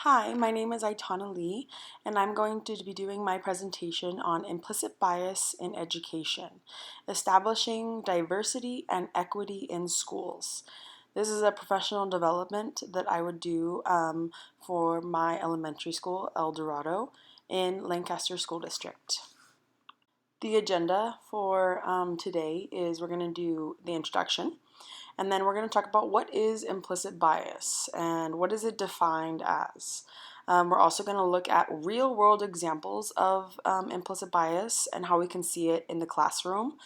Hi, my name is Aitana Lee, and I'm going to be doing my presentation on implicit bias in education, establishing diversity and equity in schools. This is a professional development that I would do for my elementary school, El Dorado, in Lancaster School District. The agenda for today is we're going to do the introduction, and then we're going to talk about what is implicit bias and what is it defined as. We're also going to look at real world examples of implicit bias and how we can see it in the classroom.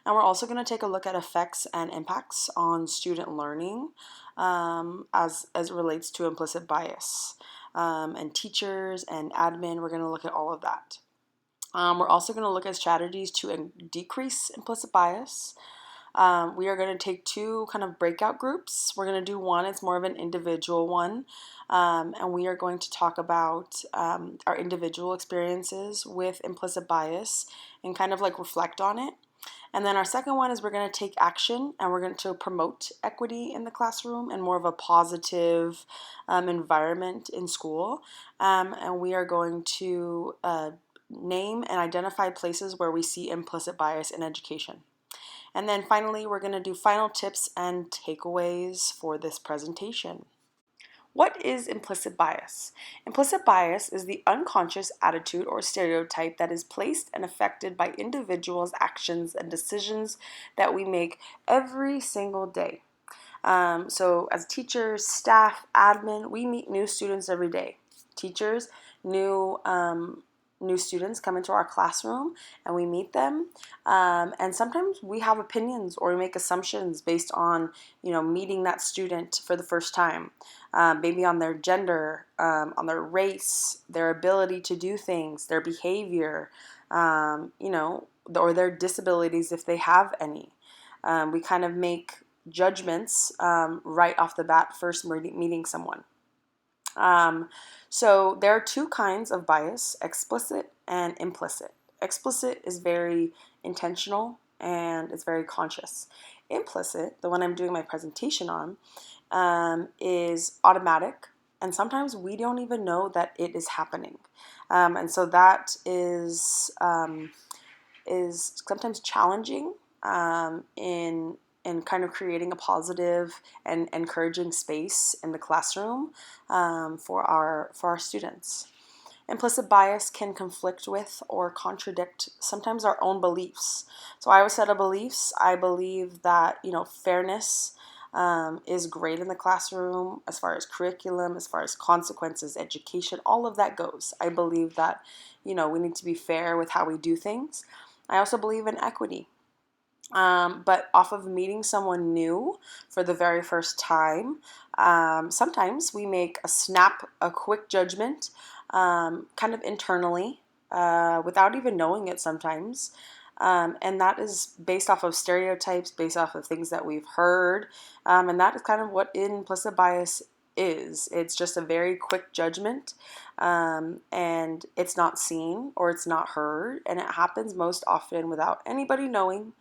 And we're also going to take a look at effects and impacts on student learning as it relates to implicit bias. And teachers and admin, we're going to look at all of that. We're also going to look at strategies to decrease implicit bias. We are going to take two kind of breakout groups. We're going to do one, it's more of an individual one, and we are going to talk about our individual experiences with implicit bias and kind of like reflect on it. And then our second one is we're going to take action and we're going to promote equity in the classroom and more of a positive environment in school. And we are going to name and identify places where we see implicit bias in education. And then finally, we're going to do final tips and takeaways for this presentation. What is implicit bias? Implicit bias is the unconscious attitude or stereotype that is placed and affected by individuals' actions and decisions that we make every single day. So as teachers, staff, admin, we meet new students every day. Teachers, new students come into our classroom and we meet them, and sometimes we have opinions or we make assumptions based on meeting that student for the first time, maybe on their gender, on their race, their ability to do things, their behavior, or their disabilities if they have any. We kind of make judgments right off the bat first meeting someone. So there are two kinds of bias, explicit and implicit. Explicit is very intentional and it's very conscious. Implicit, the one I'm doing my presentation on, is automatic, and sometimes we don't even know that it is happening. And so that is sometimes challenging in kind of creating a positive and encouraging space in the classroom for our students. Implicit bias can conflict with or contradict sometimes our own beliefs. So I have a set of beliefs. I believe that fairness is great in the classroom as far as curriculum, as far as consequences, education, all of that goes. I believe that we need to be fair with how we do things. I also believe in equity. But off of meeting someone new for the very first time, sometimes we make a quick judgment, kind of internally, without even knowing it sometimes. And that is based off of stereotypes, based off of things that we've heard. And that is kind of what implicit bias is. It's just a very quick judgment, and it's not seen or it's not heard, and it happens most often without anybody knowing.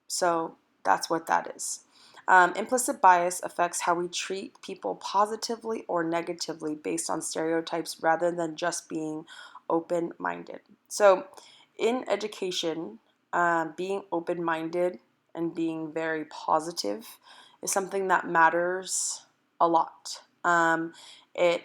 So that's what that is. Implicit bias affects how we treat people positively or negatively based on stereotypes rather than just being open-minded. So in education, being open-minded and being very positive is something that matters a lot. It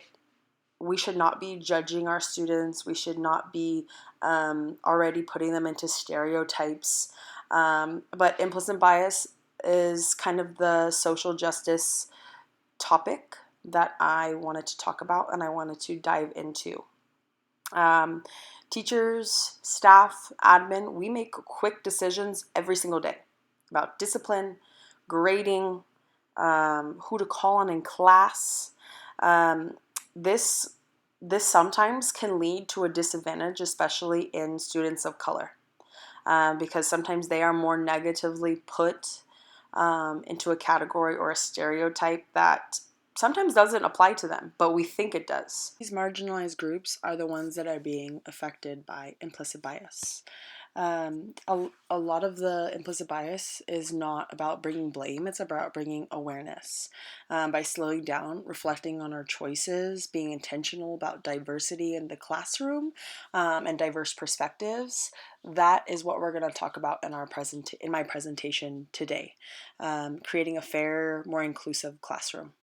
We should not be judging our students. We should not be already putting them into stereotypes. But implicit bias is kind of the social justice topic that I wanted to talk about and I wanted to dive into. Teachers, staff, admin, we make quick decisions every single day about discipline, grading, who to call on in class. This sometimes can lead to a disadvantage, especially in students of color, because sometimes they are more negatively put into a category or a stereotype that sometimes doesn't apply to them, but we think it does. These marginalized groups are the ones that are being affected by implicit bias. A lot of the implicit bias is not about bringing blame, it's about bringing awareness. By slowing down, reflecting on our choices, being intentional about diversity in the classroom, and diverse perspectives, that is what we're going to talk about in my presentation today. Creating a fair, more inclusive classroom.